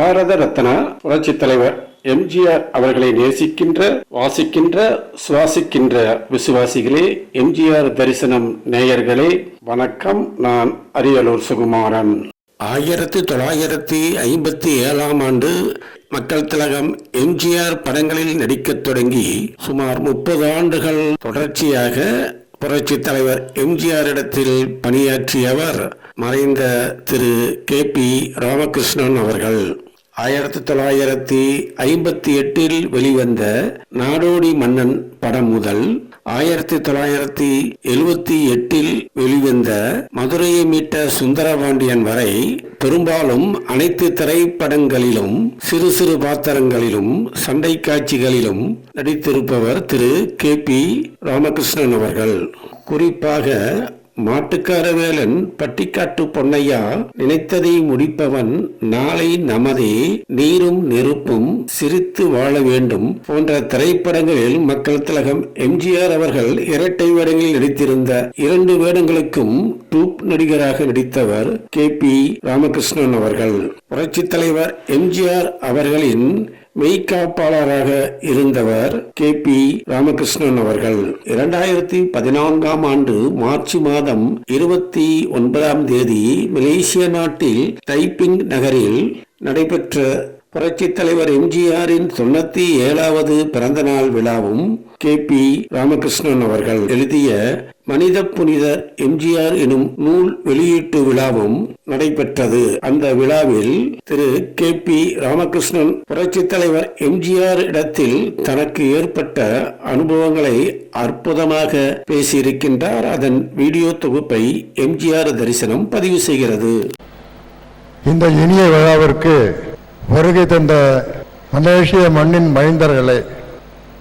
பாரத ரத்னா புரட்சித் தலைவர் எம்ஜிஆர் அவர்களை நேசிக்கின்ற, வாசிக்கின்ற, சுவாசிக்கின்ற விசுவாசிகளே, எம்ஜிஆர் தரிசனம் நேயர்களே, வணக்கம். நான் அரியலூர் சுகுமாரன். 1957 மக்கள் திலகம் எம்ஜிஆர் படங்களில் நடிக்கத் தொடங்கி சுமார் 30 ஆண்டுகள் தொடர்ச்சியாக புரட்சி தலைவர் எம்ஜிஆர் இடத்தில் பணியாற்றியவர் மறைந்த திரு கே.பி. ராமகிருஷ்ணன் அவர்கள். 1958 வெளிவந்த நாடோடி மன்னன் படம் முதல் 1978 வெளிவந்த மதுரையை மீட்ட சுந்தரபாண்டியன் வரை பெரும்பாலும் அனைத்து திரைப்படங்களிலும் சிறு சிறு பாத்திரங்களிலும் சண்டை காட்சிகளிலும் நடித்திருப்பவர் திரு கே.பி. ராமகிருஷ்ணன் அவர்கள். குறிப்பாக மாட்டுக்கார வேலன், பட்டிக்காட்டு பொன்னையா, நினைத்ததை முடிப்பவன், நாளை நமதே, நீரும் நெருப்பும், சிரித்து வாழ வேண்டும் போன்ற திரைப்படங்களில் மக்கள் திலகம் எம்ஜிஆர் அவர்கள் இரட்டை வேடங்களில் நடித்திருந்த 2 வேடங்களுக்கும் டூப் நடிகராக நடித்தவர் கே.பி. ராமகிருஷ்ணன் அவர்கள். புரட்சி தலைவர் எம்ஜிஆர் அவர்களின் மெய்காப்பாளராக இருந்தவர் கே.பி. ராமகிருஷ்ணன் அவர்கள். 2014 மார்ச் மாதம் 29 மலேசிய நாட்டில் தைப்பிங் நகரில் நடைபெற்ற புரட்சி தலைவர் எம்ஜிஆரின் 97வது பிறந்த நாள் விழாவும் கே.பி. ராமகிருஷ்ணன் அவர்கள் எழுதிய மனித புனிதர் எம்ஜிஆர் எனும் நூல் வெளியீட்டு விழாவும் நடைபெற்றது. அந்த விழாவில் திரு கே.பி. ராமகிருஷ்ணன் புரட்சி தலைவர் எம்ஜிஆர் இடத்தில் தனக்கு ஏற்பட்ட அனுபவங்களை அற்புதமாக பேசியிருக்கின்றார். அதன் வீடியோ தொகுப்பை எம்ஜிஆர் தரிசனம் பதிவு செய்கிறது. இந்த இனிய விழாவிற்கு வருகை தந்த மலேசிய மண்ணின் மைந்தர்களே,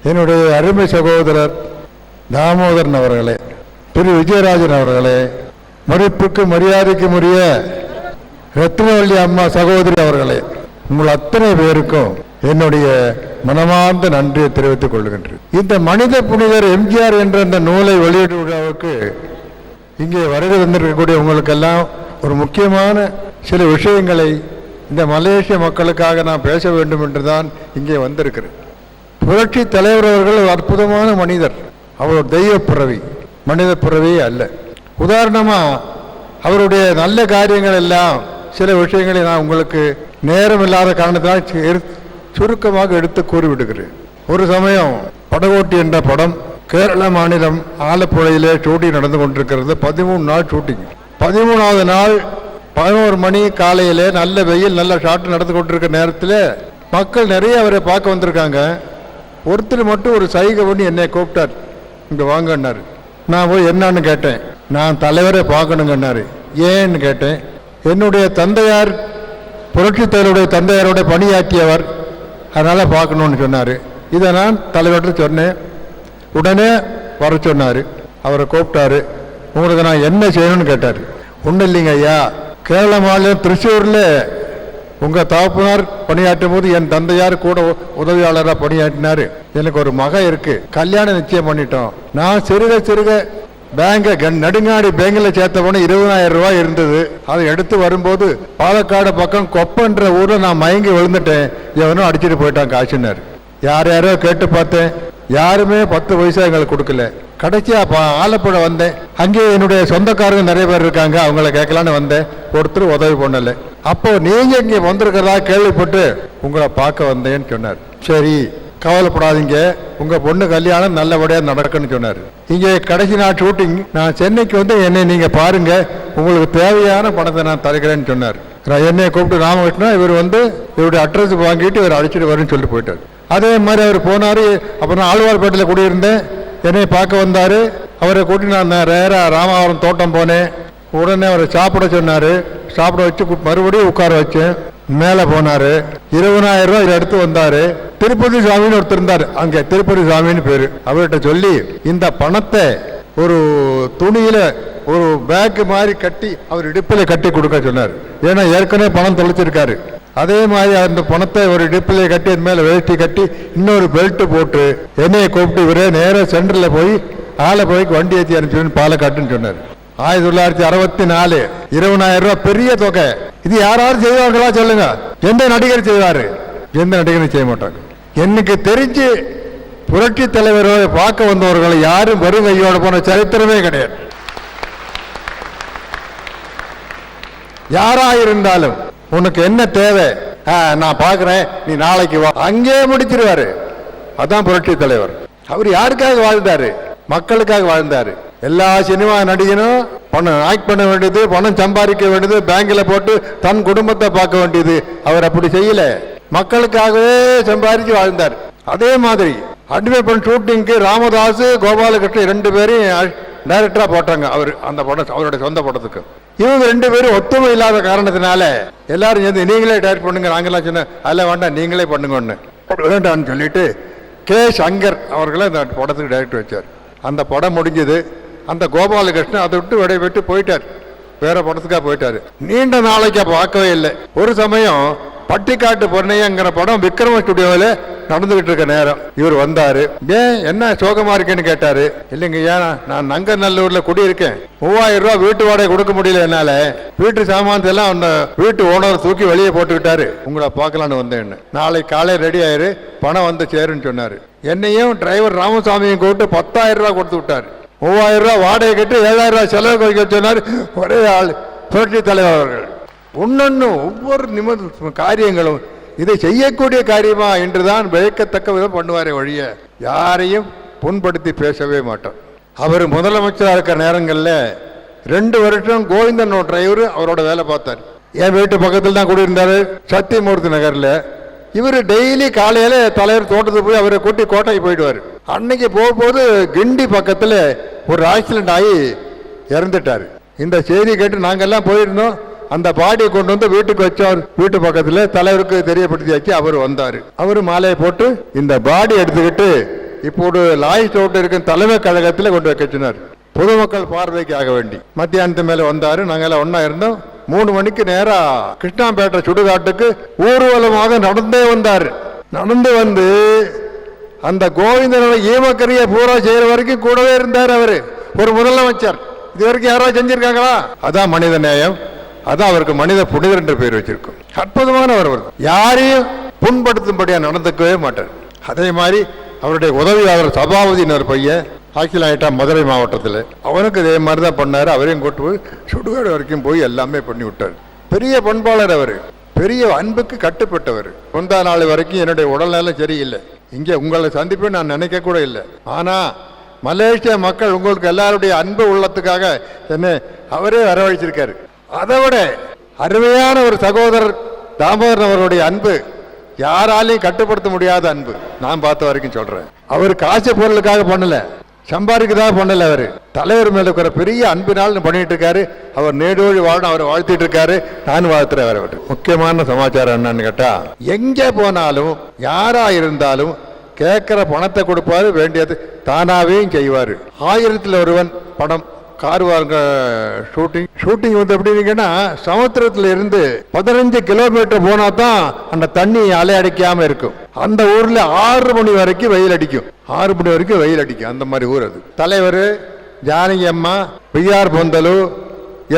என்னுடைய அருமை சகோதரர் தாமோதரன் அவர்களே, திரு விஜயராஜன் அவர்களே, மதிப்புக்கு மரியாதைக்கும் உரிய ரத்னவள்ளி அம்மா சகோதரி அவர்களே, உங்கள் அத்தனை பேருக்கும் என்னுடைய மனமார்ந்த நன்றியை தெரிவித்துக் கொள்கின்றேன். இந்த மனித புனிதர் எம்ஜிஆர் என்ற இந்த நூலை வெளியிடும் விழாவுக்கு இங்கே வருகை தந்திருக்கக்கூடிய உங்களுக்கெல்லாம் ஒரு முக்கியமான சில விஷயங்களை இந்த மலேசிய மக்களுக்காக நான் பேச வேண்டும் என்றுதான் இங்கே வந்திருக்கிறேன். புரட்சி தலைவர் அவர்கள் ஒரு அற்புதமான மனிதர். அவர் தெய்வ பிறவி, மனித பிறவியே அல்ல. உதாரணமாக அவருடைய நல்ல காரியங்கள் எல்லாம் சில விஷயங்களை நான் உங்களுக்கு நேரம் இல்லாத காரணத்தினால் சுருக்கமாக எடுத்து கூறிவிடுகிறேன். ஒரு சமயம் படகோட்டி என்ற படம் கேரள மாநிலம் ஆலப்புழையிலே ஷூட்டிங் நடந்து கொண்டிருக்கிறது. 13 நாள் ஷூட்டிங். 13வது நாள் 11 மணி காலையில் நல்ல வெயில், நல்ல ஷாட் நடந்து கொண்டிருக்கிற நேரத்தில் மக்கள் நிறைய அவரை பார்க்க வந்திருக்காங்க. ஒருத்தர் மட்டும் ஒரு சைகை பண்ணி என்னை கூப்பிட்டார், இங்கே வாங்கன்னாரு. நான் போய் என்னான்னு கேட்டேன். நான் தலைவரை பார்க்கணுங்கன்னாரு. ஏன்னு கேட்டேன். என்னுடைய தந்தையார் புரட்சி தலைவருடைய தந்தையாரோட பணியாற்றியவர், அதனால் பார்க்கணுன்னு சொன்னார். இதை நான் தலைவர்கிட்ட சொன்னேன். உடனே வர சொன்னார். அவரை கூப்பிட்டாரு. உங்களுக்கு நான் என்ன செய்யணும்னு கேட்டார். ஒன்றும் இல்லைங்க ஐயா, கேரள மாநிலம் திருச்சூரில் உங்கள் தகப்பனார் பணியாற்றும் போது என் தந்தையார் கூட உதவியாளராக பணியாற்றினார். எனக்கு ஒரு மகன் இருக்கு, கல்யாணம் நிச்சயம் பண்ணிட்டோம். நான் சிறுக பேங்கை நடுங்காடி பேங்கில் சேர்த்த போன 20,000 ரூபாய் இருந்தது. அதை எடுத்து வரும்போது பாலக்காடு பக்கம் கொப்பன்ற ஊரில் நான் மயங்கி விழுந்துட்டேன். எவனோ அடிச்சுட்டு போயிட்டான் காசுன்னாரு. யாரோ கேட்டு பார்த்தேன், யாருமே 10 பைசா எங்களுக்கு கொடுக்கல. கடைசியா ஆலப்புழை வந்தேன். அங்கே என்னுடைய சொந்தக்காரங்க நிறைய பேர் இருக்காங்க, அவங்கள கேட்கலான்னு வந்தேன். ஒருத்தர் உதவி பண்ணல. அப்போ நீங்க இங்கே வந்திருக்கிறதா கேள்விப்பட்டு உங்களை பார்க்க வந்தேன்னு சொன்னார். சரி, கவலைப்படாதீங்க, உங்க பொண்ணு கல்யாணம் நல்லபடியா நடக்குன்னு சொன்னார். இங்கே கடைசி நாள் ஷூட்டிங், நான் சென்னைக்கு வந்து என்னை நீங்க பாருங்க, உங்களுக்கு தேவையான பணத்தை நான் தருகிறேன்னு சொன்னார். என்னை கூப்பிட்டு ராமகிருஷ்ணன் இவர் வந்து இவருடைய அட்ரஸ் வாங்கிட்டு இவர் அழைச்சிட்டு வருன்னு சொல்லிட்டு போயிட்டார். அதே மாதிரி அவர் போனார். அப்புறம் ஆழ்வார்பேட்டையில் குடியிருந்தேன். என்னை பார்க்க வந்தார். அவரை கூட்டி நான் நேராக ராமவரம் தோட்டம் போனேன். உடனே அவரை சாப்பிட சொன்னார். சாப்பிட வச்சு மறுபடியும் உட்கார வச்சேன். மேலே போனார். 20,000 ரூபாய் எடுத்து வந்தார். திருப்பதி சுவாமின்னு ஒருத்தர் இருந்தார், அங்கே திருப்பதி சுவாமின்னு பேர். அவர்கிட்ட சொல்லி இந்த பணத்தை ஒரு துணியில ஒரு பேக் மாதிரி கட்டி அவர் இடுப்பில் கட்டி கொடுக்க சொன்னார். ஏன்னா ஏற்கனவே பணம் தொலைச்சிருக்காரு. அதே மாதிரி அந்த பணத்தை ஒரு இடுப்பிலே கட்டி என் மேல வேஷ்டி கட்டி இன்னொரு பெல்ட் போட்டு என்னையை கூப்பிட்டு இவரே நேராக சென்டரில் போய் ஆலப்புழைக்கு வண்டி ஏற்றி அனுப்பிச்சு பாலக்காட்டுன்னு சொன்னார். 1964 20,000 ரூபாய் பெரிய தொகை. இது யாராவது செய்வாங்களா சொல்லுங்க? எந்த நடிகர் செய்வாரு? எந்த நடிகரும் செய்ய மாட்டாங்க. எனக்கு தெரிஞ்சு புரட்சி தலைவரை பார்க்க வந்தவர்கள் யாரும் வெறும் கையோட போன சரித்திரமே கிடையாது. யாரா இருந்தாலும் உனக்கு என்ன தேவை, நான் பார்க்கிறேன், நீ நாளைக்கு வா, அங்கே முடிச்சிருவாரு. அதான் புரட்சி தலைவர். அவர் யாருக்காக வாழ்ந்தாரு? மக்களுக்காக வாழ்ந்தாரு. எல்லா சினிமா நடிகனும் பணம் ஆக்ட் பண்ண வேண்டியது, பணம் சம்பாதிக்க வேண்டியது, பேங்க்ல போட்டு தன் குடும்பத்தை பார்க்க வேண்டியது. அவர் அப்படி செய்யல, மக்களுக்காகவே சம்பாதிச்சு வாழ்ந்தார். அதே மாதிரி அடிமை பெண் ஷூட்டிங்க்கு ராமதாஸ், கோபாலகிருஷ்ணன் 2 பேரையும் டைரக்டரா போட்டாங்க. அவர் அந்த படம் அவருடைய சொந்த படத்துக்கு. இவங்க 2 பேரும் ஒத்துமை இல்லாத காரணத்தினால எல்லாரும் சேர்ந்து நீங்களே டைரக்ட் பண்ணுங்க, நாங்கெல்லாம் சொன்ன அதெல்லாம் வேண்டாம் நீங்களே பண்ணுங்கன்னு வேண்டான்னு சொல்லிட்டு கே சங்கர் அவர்களை அந்த படத்துக்கு டைரக்டர் வச்சார். அந்த படம் முடிஞ்சது. அந்த கோபாலகிருஷ்ணன் அதை விட்டு விடைபெற்று போயிட்டார், வேற படத்துக்காக போயிட்டாரு. நீண்ட நாளைக்கு பார்க்கவே இல்லை. ஒரு சமயம் பட்டிக்காட்டு பொன்னையங்கிற படம் விக்ரம ஸ்டுடியோவில் நடந்துகிட்டு இருக்க நேரம் இவர் வந்தாரு. ஏன் என்ன சோகமா இருக்குன்னு கேட்டாரு. இல்லைங்க, ஏன் நான் நங்கநல்லூர்ல குடியிருக்கேன், 3000 ரூபாய் வீட்டு வாடகை கொடுக்க முடியல என்னால, வீட்டு சாமானத்தை எல்லாம் அந்த வீட்டு ஓனர் தூக்கி வெளியே போட்டுக்கிட்டாரு, உங்களை பார்க்கலான்னு வந்தேன்னு. நாளைக்கு காலை ரெடி ஆயிரு, பணம் வந்து சேருன்னு சொன்னாரு. என்னையும் டிரைவர் ராமசாமியும் கூப்பிட்டு 10,000 ரூபாய் கொடுத்து விட்டாரு. 3000 ரூபாய் வாடகை கட்டி 7,000 ரூபாய் செலவு வைக்க சொன்னார் ஒரே ஆள், புரட்சி தலைவர் அவர்கள். ஒன்னொன்னு ஒவ்வொரு காரியங்களும் இதை செய்யக்கூடிய காரியமா என்றுதான் வியக்கத்தக்க விதம் பண்ணுவாரே வழிய யாரையும் புண்படுத்தி பேசவே மாட்டார். அவர் முதலமைச்சராக இருக்கிற நேரங்களில் 2 வருஷம் கோவிந்தன் டிரைவர் அவரோட வேலை பார்த்தார். என் வீட்டு பக்கத்தில் தான் குடியிருந்தாரு, சத்தியமூர்த்தி நகர்ல. இவர் டெய்லி காலையில தலைவர் தோட்டத்துக்கு போய் அவரை கூட்டி கோட்டைக்கு போயிடுவார். அன்னைக்கு போகும்போது கிண்டி பக்கத்தில் ஒரு ஆக்சிடென்ட் ஆகி இறந்துட்டாரு. இந்த செய்தி கேட்டு நாங்கெல்லாம் போயிருந்தோம். அந்த பாடியை கொண்டு வந்து வீட்டுக்கு வச்சார். வீட்டு பக்கத்துல தலைவருக்கு தெரியப்படுத்தியாச்சு. அவர் வந்தாரு. அவரு மாலையை போட்டு இந்த பாடி எடுத்துக்கிட்டு இப்போது லாய்ஸ் ரோட்டு இருக்கும் தலைமை கழகத்தில் கொண்டு வைக்க சொன்னார், பொதுமக்கள் பார்வைக்கு ஆக வேண்டி. மத்தியானத்து மேல வந்தாரு. நாங்கெல்லாம் ஒன்னா இருந்தோம். 3 மணிக்கு நேரா கிருஷ்ணாம்பேட்டை சுடுகாட்டுக்கு ஊர்வலமாக நடந்தே வந்தாரு. நடந்து வந்து அந்த கோவிந்தனோட ஈமக்கரியை பூரா செய்யற வரைக்கும் கூடவே இருந்தார் அவரு. ஒரு முதலமைச்சர் இது வரைக்கும் யாராவது செஞ்சிருக்காங்களா? அதான் மனித நேயம். அதான் அவருக்கு மனித புனிதர் என்ற பெயர் வச்சிருக்கும். அற்புதமானவர். யாரையும் புண்படுத்தும்படியா நடந்துக்கவே மாட்டார். அதே மாதிரி அவருடைய உதவியாளர் சபாபதினு ஒரு பையன் ஆக்கில் ஆயிட்டா மதுரை மாவட்டத்தில், அவனுக்கு இதே மாதிரி தான் பண்ணாரு. அவரையும் கூட்டு போய் சுடுகாடு வரைக்கும் போய் எல்லாமே பண்ணி விட்டார். பெரிய பண்பாளர் அவர், பெரிய அன்புக்கு கட்டுப்பட்டவர். 9 நாள் வரைக்கும் என்னுடைய உடல்நலம் சரியில்லை, இங்கே உங்களை சந்திப்பேன் நான் நினைக்க கூட இல்லை. ஆனா மலேசிய மக்கள் உங்களுக்கு எல்லாருடைய அன்பு உள்ளத்துக்காக என்ன அவரே வரவழைச்சிருக்காரு. அதை விட அருமையான ஒரு சகோதரர் தாமோதரன் அவருடைய அன்பு யாராலையும் கட்டுப்படுத்த முடியாத அன்பு. நான் பார்த்த வரைக்கும் சொல்றேன். அவர் காசு பொருளுக்காக பண்ணல, சம்பாதிக்கதாக பண்ணல. அவர் தலைவர் மேல இருக்கிற பெரிய அன்பினால் பண்ணிட்டு இருக்காரு. அவர் நேடோழி வாழணும், அவர் வாழ்த்திட்டு இருக்காரு. நான் வாழ்த்துறேன். அவர் முக்கியமான சமாச்சாரம் என்னன்னு கேட்டா, எங்க போனாலும் யாரா இருந்தாலும் கேட்கிற பணத்தை கொடுப்பாரு, வேண்டியது தானாவையும் செய்வாரு. 1000ல் ஒருவன் படம் கார் வாங்க ஷூட்டிங் வந்து எப்படின்னா, சமுத்திரத்துல இருந்து 15 கிலோமீட்டர் போனா தான் அந்த தண்ணி அலை அடிக்காம இருக்கும். அந்த ஊர்ல 6 மணி வரைக்கும் வெயில் அடிக்கும். 6 மணி வரைக்கும் வெயில் அடிக்கும். அந்த மாதிரி ஊர் அது. தலைவர் ஜானகி அம்மா, PR பொந்தலு,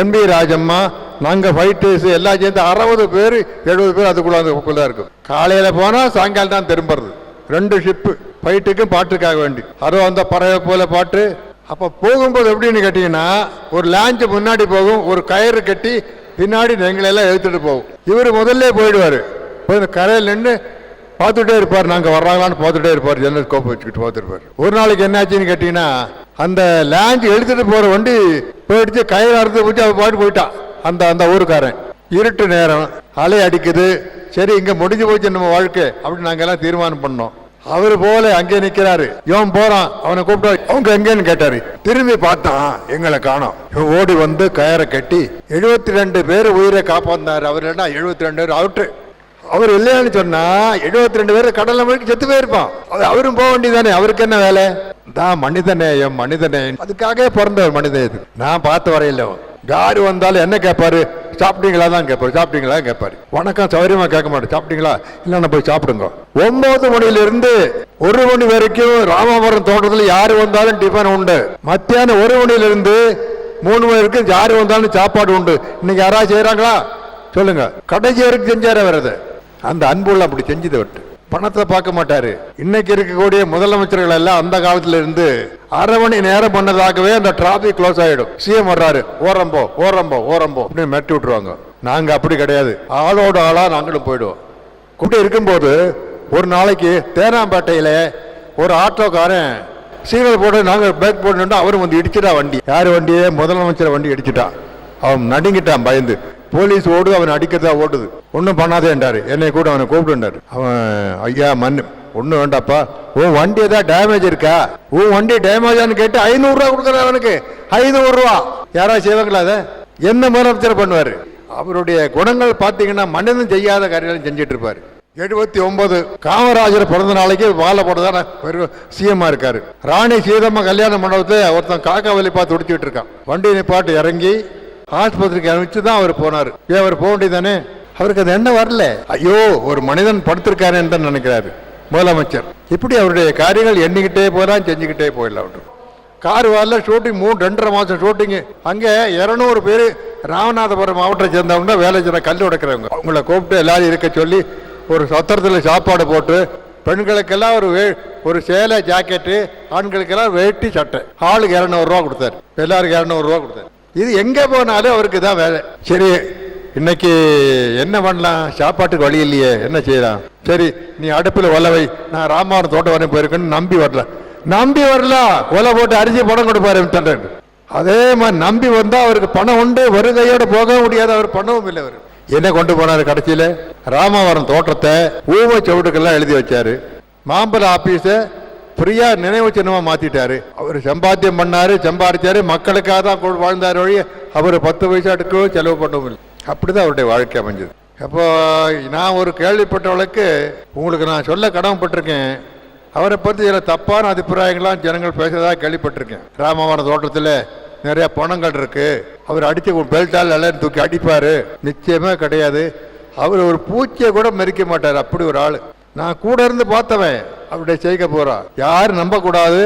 MB ராஜம்மா, நாங்க ஃபைட்டர்ஸ் எல்லாம் சேர்ந்து 60 பேர் 70 பேர் அதுக்குள்ள இருக்கும். காலையில போனா சாயங்காலம் தான் திரும்புறது. 2 ஷிப்பு ஃபைட்டுக்கும் பாட்டுக்காக வேண்டி. அதுவும் அந்த பறவை போல பாட்டு. அப்ப போகும்போது எப்படின்னு கேட்டீங்கன்னா, ஒரு லான்ச் முன்னாடி போகும், ஒரு கயிறு கட்டி பின்னாடி எங்களெல்லாம் எழுத்துட்டு போகும். இவர் முதல்ல போயிடுவாரு. கரையில் நின்று பார்த்துட்டே இருப்பார், நாங்க வர்றாங்களான்னு பார்த்துட்டே இருப்பார். ஜன்னல் கோப்பை வச்சுக்கிட்டு பார்த்துருப்பார். ஒரு நாளைக்கு என்னாச்சுன்னு கேட்டீங்கன்னா, அந்த லான்ச் எழுத்துட்டு போற வண்டி போயிடுச்சு, கயிறு அறுத்து போச்சு, அவர் பாட்டு போயிட்டான். அந்த ஊருக்காரன். இருட்டு நேரம், அலை அடிக்குது. சரி, இங்க முடிஞ்சு போச்சு நம்ம வாழ்க்கை அப்படின்னு நாங்க எல்லாம் தீர்மானம் பண்ணோம். அவரு போல அங்கே நிக்கிறாரு. இவன் போறான், அவனை கூப்பிட்டு அவங்க எங்கன்னு கேட்டாரு. திரும்பி பார்த்தான், எங்களை காணோம். ஓடி வந்து கயரை கட்டி 72 பேர் உயிரை காப்பாந்தாரு. அவர் என்ன 72 பேர் அவுட்டு. அவர் இல்லையான்னு சொன்னா 72 பேர் கடல்ல போய் செத்து போயிருப்பான். அவரும் போக வேண்டியதானே, அவருக்கு என்ன வேலை? தான் மனிதநேயம். அதுக்காக பிறந்தவர் மனிதநேயத்துக்கு. நான் பார்த்த வரையில யாரு வந்தாலும் என்ன கேட்பாரு? சாப்பிட்டீங்களா தான் கேட்பாரு. சாப்பிட்டீங்களா கேட்பாரு. வணக்கம் சௌரியமா கேட்க மாட்டேன். சாப்பிட்டீங்களா? இல்லைன்னா போய் சாப்பிடுங்க. 9 மணிலிருந்து 1 மணி வரைக்கும் ராமாபுரம் தோட்டத்தில் யாரு வந்தாலும் டிஃபன் உண்டு. மத்தியானம் 1 மணிலிருந்து 3 மணி வரைக்கும் யாரு வந்தாலும் சாப்பாடு உண்டு. இன்னைக்கு யாராவது செய்யறாங்களா? சொல்லுங்க. கடைசி வரைக்கும் செஞ்சாரு அவர். அதை அந்த அன்புள்ள அப்படி செஞ்சதை விட்டு பணத்தை பார்க்க மாட்டாரு. இன்னைக்கு இருக்கக்கூடிய முதலமைச்சர்கள் எல்லாம் அந்த காலத்துல இருந்து அரை மணி நேரம் பண்ணதாகவே அந்த டிராபிக் க்ளோஸ் ஆயிடும். சிஎம் வர்றாரு, ஓரம்போ ஓரம்போ ஓரம்போ அப்படின்னு மிரட்டி விட்டுருவாங்க. நாங்க அப்படி கிடையாது, ஆளோட ஆளா நாங்களும் போயிடுவோம். கூட்டி இருக்கும்போது ஒரு நாளைக்கு தேனாம்பேட்டையில ஒரு ஆட்டோக்காரன் சீரியல் போட்டு நாங்க பேக் போட்டு அவரும் வந்து இடிச்சுட்டா வண்டி. யாரு வண்டியே? முதலமைச்சர் வண்டி இடிச்சுட்டான். அவன் நடுங்கிட்டான் பயந்து. போலீஸ் ஓடுது, அவன் அடிக்கிறதா ஓடுது. ஒன்றும் பண்ணாதே என்றாரு. என்னை கூட அவனை கூப்பிட்டுட்டாரு. அவன் ஐயா மண் ஒன்றும் வேண்டாப்பா, உன் வண்டி ஏதாவது டேமேஜ் இருக்கா? உன் வண்டி டேமேஜான்னு கேட்டு 500 ரூபா கொடுக்குற அவனுக்கு. 500 ரூபா யாராவது செய்வாங்களா? அதை என்ன முதலமைச்சர் பண்ணுவாரு? அவருடைய குணங்கள் பார்த்தீங்கன்னா மனிதன் செய்யாத காரியம் செஞ்சிட்டு இருப்பாரு. 79 காமராஜர் பிறந்த நாளைக்கு வாழை போட்டதான் சிஎம்மா இருக்காரு. ராணி சீதம்மா கல்யாண மண்டபத்தை ஒருத்தன் காக்கா வலி பார்த்து துடிச்சுட்டு இருக்கான். வண்டி நிப்பாட்டு இறங்கி ஆஸ்பத்திரிக்கு அனுப்பிச்சு தான் அவர் போனாரு. அவர் போக வேண்டியதானே? அவருக்கு அது என்ன வரல. ஐயோ ஒரு மனிதன் படுத்திருக்காருன்னு தான் நினைக்கிறாரு முதலமைச்சர். இப்படி அவருடைய காரியங்கள் எண்ணிக்கிட்டே போறான், செஞ்சுக்கிட்டே போயிடலாம். அவரு கார் வாரில் ஷூட்டிங் 2.5 மாசம் ஷூட்டிங்கு. அங்கே 200 பேர் ராமநாதபுரம் மாவட்டத்தை சேர்ந்தவங்க வேலை செய்ய கல் உடைக்கிறவங்க. அவங்கள கூப்பிட்டு எல்லாரும் இருக்க சொல்லி ஒரு சத்திரத்தில் சாப்பாடு போட்டு பெண்களுக்கெல்லாம் ஒரு சேலை ஜாக்கெட்டு, ஆண்களுக்கெல்லாம் வேட்டி சட்டை, ஆளுக்கு 200 ரூபா கொடுத்தாரு. எல்லாருக்கும் 200 ரூபா கொடுத்தாரு. இது எங்கே போனாலும் அவருக்கு தான் வேலை. சரி இன்னைக்கு என்ன பண்ணலாம்? சாப்பாட்டுக்கு வழி இல்லையே, என்ன செய்யலாம்? சரி நீ அடுப்பில் ஒலவை, நான் ராமநாதபுரம் தோட்டம் வரையும் போயிருக்கேன்னு நம்பி வரல. ஒலை போட்டு அரிசி பணம் கொடுப்பாரு. அதே மாதிரி நம்பி வந்தா அவருக்கு பணம் உண்டு, வருகையோடு போக முடியாது. அவர் பண்ணவும் இல்லை. அவர் என்ன கொண்டு போனாரு கடைசியில? ராமநாதபுரம் தோட்டத்தை ஊமை சவுட்டுக்கெல்லாம் எழுதி வச்சாரு. மாம்பழ ஆபீஸ ஃப்ரீயா நினைவு சின்னமா மாத்திட்டாரு. அவர் சம்பாத்தியம் பண்ணாரு, சம்பாதிச்சாரு, மக்களுக்காக தான் வாழ்ந்தாரு வழி அவர் 10 பைசாட்டுக்கும் செலவு பண்ணவும் இல்லை. அப்படிதான் அவருடைய வாழ்க்கை அமைஞ்சது. அப்போ நான் ஒரு கேள்விப்பட்டவளுக்கு உங்களுக்கு நான் சொல்ல கடமைப்பட்டிருக்கேன். அவரை பற்றி சில தப்பான அபிப்பிராயங்கள்லாம் ஜனங்கள் பேசுறதா கேள்விப்பட்டிருக்கேன். ராமநாதபுரம் தோட்டத்தில் நிறைய பணங்கள் இருக்கு, அவர் அடிச்சு பெல்ட்டால் எல்லாம் தூக்கி அடிப்பாரு. நிச்சயமே கிடையாது. அவர் ஒரு பூச்சியை கூட மறிக்க மாட்டார். அப்படி ஒரு ஆளு. நான் கூட இருந்து பார்த்தவன். அவருடைய செய்க போறா யாரும் நம்ப கூடாது.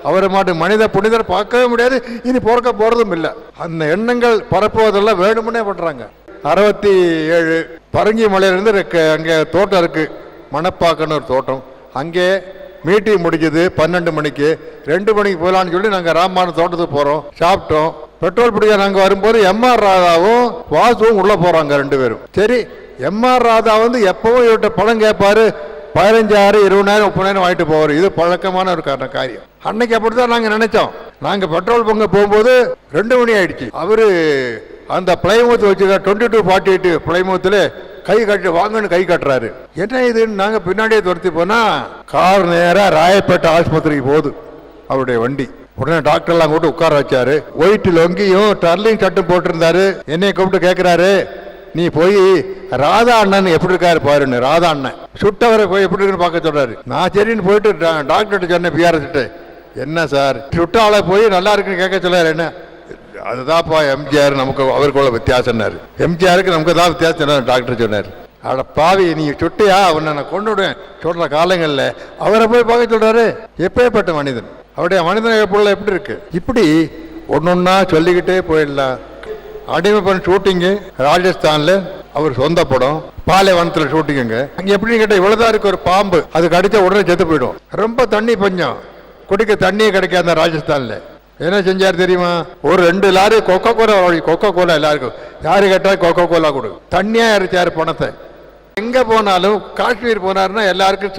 அவரை மாட்டு மனித புனிதர் பார்க்கவே முடியாது, இனி பிறக்க போறதும் இல்லை. அந்த எண்ணங்கள் பரப்புவதெல்லாம் வேணும்னே பண்றாங்க. 67 பரங்கி மலையிலிருந்து அங்கே தோட்டம் இருக்கு, மணப்பாக்கன்னு ஒரு தோட்டம். அங்கே மீட்டிங் முடிஞ்சது 12 மணிக்கு. 2 மணிக்கு போகலான்னு சொல்லி நாங்கள் ராமநாதபுரம் தோட்டத்துக்கு போகிறோம். சாப்பிட்டோம். பெட்ரோல் பிடிக்க நாங்கள் வரும்போது எம்ஆர் ராதாவும் வாசுவும் உள்ளே போகிறாங்க 2 பேரும். சரி எம்ஆர் ராதா வந்து எப்பவும் இவர்கிட்ட பணம் கேட்பாரு. 15,000 20,000 30,000 வாங்கிட்டு போவார். இது பழக்கமான ஒரு காரியம். அன்னைக்கு அப்படித்தான் நாங்கள் நினைச்சோம். நாங்கள் பெட்ரோல் பங்கு போகும்போது 2 மணி ஆயிடுச்சு. அவரு அந்த பிளைமூத் வச்சுக்க 2248 பிளைமூத்தில் கை கட்டி வாங்கன்னு கை கட்டுறாரு. என்ன இதுன்னு நாங்க பின்னாடியே துரத்தி போனா கார் நேரா ராயப்பேட்டை ஆஸ்பத்திரிக்கு போகுது அவருடைய வண்டி. உடனே டாக்டர் எல்லாம் கூட்டு உட்கார வச்சாரு. ஒயிட் லொங்கியும் டர்லிங் சட்டும் போட்டிருந்தாரு. என்னைய கூப்பிட்டு கேட்கிறாரு, நீ போய் ராதா அண்ணன் எப்படி இருக்காரு பாருன்னு. ராதா அண்ணன் சுட்டவரை போய் எப்படி இருக்குன்னு பார்க்க சொல்றாரு. நான் சரின்னு போயிட்டு டாக்டர்கிட்ட சொன்னேன், பிஆர்எஸ். என்ன சார் சுட்ட ஆளை போய் நல்லா இருக்குன்னு கேட்க சொல்லாரு. என்ன அதுதான்ப்பா எம்ஜிஆர், நமக்கு அவருக்குள்ள வித்தியாசம்னாரு. எம்ஜிஆருக்கு நமக்கு தான் வித்தியாசம் டாக்டர் சொன்னார். அட பாவி, நீங்க சுட்டியா அவனை நான் கொண்டு விடுவேன் சொல்ற காலங்கள்ல அவரை போய் பார்க்க சொல்றாரு. எப்பேற்பட்ட மனிதன், அவருடைய மனிதன் பொருள் எப்படி இருக்கு. இப்படி ஒன்னொன்னா சொல்லிக்கிட்டே போயிடலாம். அடிமை பண்ண ஷூட்டிங்கு ராஜஸ்தான்ல அவர் சொந்த படம். பாலைவனத்துல ஷூட்டிங்குங்க. அங்க எப்படின்னு கேட்டா இவ்வளவுதான் இருக்கு, ஒரு பாம்பு அது கடிச்சா உடனே செத்து போயிடும். ரொம்ப தண்ணி பஞ்சம், குடிக்க தண்ணியே கிடைக்காத ராஜஸ்தான்ல. என்ன செஞ்சார் தெரியுமா? ஒரு 2 லாரி கொக்கோ கோலா எல்லாருக்கும். யாரு கேட்டா கொக்கோ கோலா கொடு. தண்ணியா இறைச்சாரு பணத்தை. எங்க போனாலும் காஷ்மீர் போனாருன்னா எல்லாருக்கும்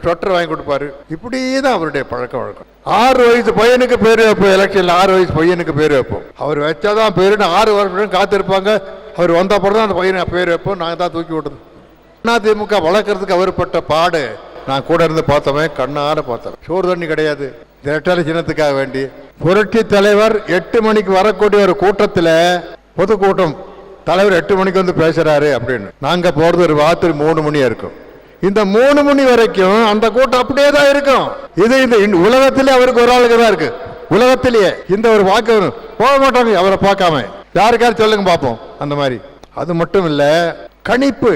சொட்டர் வாங்கி கொடுப்பாரு. இப்படிதான் அவருடைய பழக்க வழக்கம். 6 வயசு பையனுக்கு பேரு வைப்போம். எலெக்ஷன்ல 6 வயசு பையனுக்கு பேரு வைப்போம். அவர் வச்சாதான் பேருன்னு 6 வருஷம் காத்திருப்பாங்க. அவர் வந்த அப்புறம் தான் அந்த பையனை பேர் வைப்போம். நாங்க தான் தூக்கி விடுறது. அதிமுக வளர்க்கறதுக்கு அவர் பட்ட பாடு நான் கூட இருந்து பார்த்தவன், கண்ணார பார்த்தவன். சோறு தண்ணி கிடையாது. இரட்டலை சின்னத்துக்காக வேண்டி புரட்சி தலைவர் 8 மணிக்கு வரக்கூடிய ஒரு கூட்டத்தில், பொதுக்கூட்டம், தலைவர் 8 மணிக்கு வந்து பேசுறாரு அப்படின்னு. நாங்க போறது ஒரு ராத்திரி 3 மணியா இருக்கும். இந்த 3 மணி வரைக்கும் அந்த கூட்டம் அப்படியே தான் இருக்கும். இது இந்த உலகத்திலே அவருக்கு ஒரு ஆளுக்கு தான் இருக்கு. உலகத்திலேயே இந்த ஒரு வாக்கு போக மாட்டாங்க அவரை பார்க்காம. யாருக்காரும் சொல்லுங்க பார்ப்போம். அந்த மாதிரி. அது மட்டும் இல்ல, கணிப்பு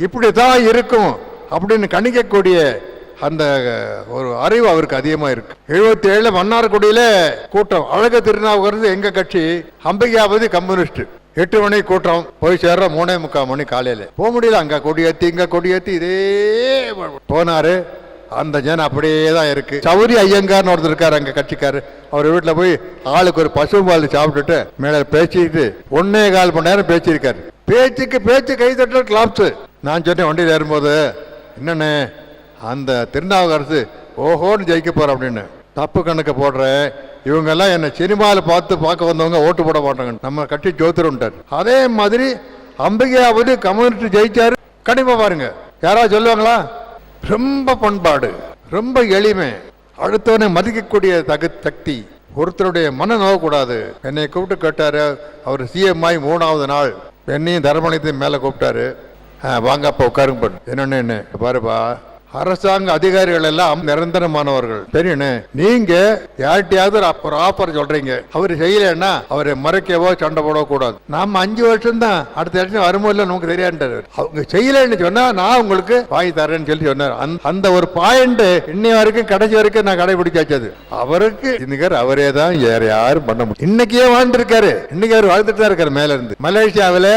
இப்படிதான் இருக்கும் அப்படின்னு கணிக்கக்கூடிய அந்த ஒரு அறிவு அவருக்கு அதிகமா இருக்கு. 77 மன்னார்குடியில கூட்டம். அழகு திருநாவுக்கரசு எங்க கட்சி, அம்பிகாபதி கம்யூனிஸ்ட். 8 மணி கூட்டம் போய் சேர்ற 3:45 மணி காலையில போக முடியல. அங்க கொடியேத்தி இங்க கொடியேத்தி இதே போனாரு. அந்த ஜனம் அப்படியே தான் இருக்கு. சௌரி ஐயங்கார்னு ஒருத்தர் இருக்காரு அங்க கட்சிக்காரு. அவர் வீட்டுல போய் ஆளுக்கு ஒரு பசும்பால் சாப்பிட்டுட்டு மேல பேசிட்டு 1.25 மணி நேரம் பேசியிருக்காரு. பேச்சு கை தட்டல் கிளாப்ஸ். நான் சொன்னேன் வண்டியில் ஏறும்போது, என்னன்னு அந்த திருநாவுக்கரசு ஓஹோன்னு ஜெயிக்க போற அப்படின்னு. தப்பு கணக்கு போடுறேன், இவங்க எல்லாம் என்ன சினிமாவில் பார்க்க வந்தவங்க ஓட்டு போட மாட்டாங்க, நம்ம கட்சி ஜோதிடம்ட்டார். அதே மாதிரி அம்பிகையாவது கம்யூனிஸ்ட் ஜெயிச்சாரு. கண்டிப்பா பாருங்க, யாராவது சொல்லுவாங்களா? ரொம்ப பண்பாடு, ரொம்ப எளிமை, அடுத்தவனை மதிக்கக்கூடிய சக்தி, ஒருத்தருடைய மன நோகக்கூடாது. என்னை கூப்பிட்டு கேட்டாரு. அவர் சிஎம் ஆகி 3வது நாள் என்னையும் தர்மணியத்தையும் மேலே கூப்பிட்டாரு. வாங்கப்பா உட்காருங்க. என்னன்னு பாருப்பா, அரசாங்க அதிகாரிகள் எல்லாம் நிரந்தரமானவர்கள் தெரியுன்னு. நீங்க யார்கிட்டயாவது ஒரு ஆஃபர் சொல்றீங்க, அவர் செய்யலன்னா அவரை மறைக்கவோ சண்டை போடவோ கூடாது. நாம 5 வருஷம் தான், அடுத்த வருஷம் வருமோ இல்லை நமக்கு தெரியாண்டாரு. அவங்க செய்யலன்னு சொன்னா நான் உங்களுக்கு வாங்கி தரேன்னு சொல்லி சொன்னார். அந்த ஒரு பாயிண்ட் இன்னை வரைக்கும் கடைசி வரைக்கும் நான் கடைபிடிச்சாச்சு. அவருக்கு நிகர் அவரே தான், வேற யாரும் பண்ண முடியும். இன்னைக்கே வாழ்ந்துருக்காரு, இன்னைக்கு அவர் வாழ்ந்துட்டு தான் இருக்காரு. மேல இருந்து மலேசியாவில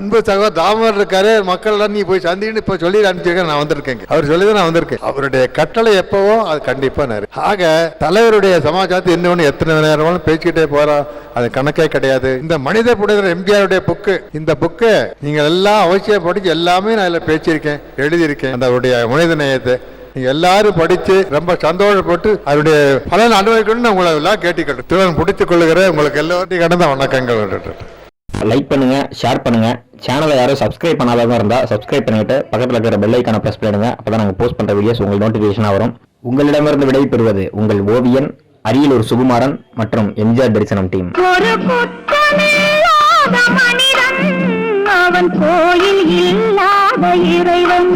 அன்பு சகோதரர் தாமர் இருக்காரு. மக்கள் எல்லாம் நீ போய் சந்தின்னு இப்ப சொல்லி அனுப்பிச்சிருக்கேன். நான் வந்திருக்கேன், அவர் சொல்லி நான் வந்திருக்கேன். அவருடைய கட்டளை எப்பவோ அது கண்டிப்பா நிறைய. ஆக தலைவருடைய சமாச்சாரத்தை இன்னொன்னு எத்தனை நேரமாலும் பேசிக்கிட்டே போறோம், அது கணக்கே கிடையாது. இந்த மனித புனிதர் எம்ஜிஆருடைய புக்கு, இந்த புக்கு நீங்க எல்லாம் அவசியம் படிச்சு, எல்லாமே நான் இதுல பேசியிருக்கேன், எழுதியிருக்கேன். அந்த அவருடைய மனித நேயத்தை நீங்க எல்லாரும் படிச்சு ரொம்ப சந்தோஷப்பட்டு அதனுடைய பலன் அனுபவிக்கணும்னு உங்களை எல்லாம் கேட்டுக்கொண்டு பிடித்துக் கொள்ளுகிற உங்களுக்கு எல்லாத்தையும் கடந்த வணக்கங்கள். லைக் பண்ணுங்க, ஷேர் பண்ணுங்க. சேனலை யாரும் சப்ஸ்கிரைப் பண்ணாதவங்க இருந்தா சப்ஸ்கிரைப் பண்ணிட்டு பக்கத்தில் இருக்கிற பெல் ஐக்கானை பிரஸ் பண்ணிடுங்க. அப்பதான் நாங்கள் போஸ்ட் பண்ற வீடியோஸ் உங்களுக்கு நோட்டிபிகேஷனா வரும். உங்களிடமிருந்து விடை பெறுவது உங்கள் ஓவியன் அரியலூர் சுகுமாரன் மற்றும் எம்ஜிஆர் தரிசனம் டீம். ஒரு குற்றமில்லாத மனிதன், அவன் கோயில் இல்லாத இறைவன்.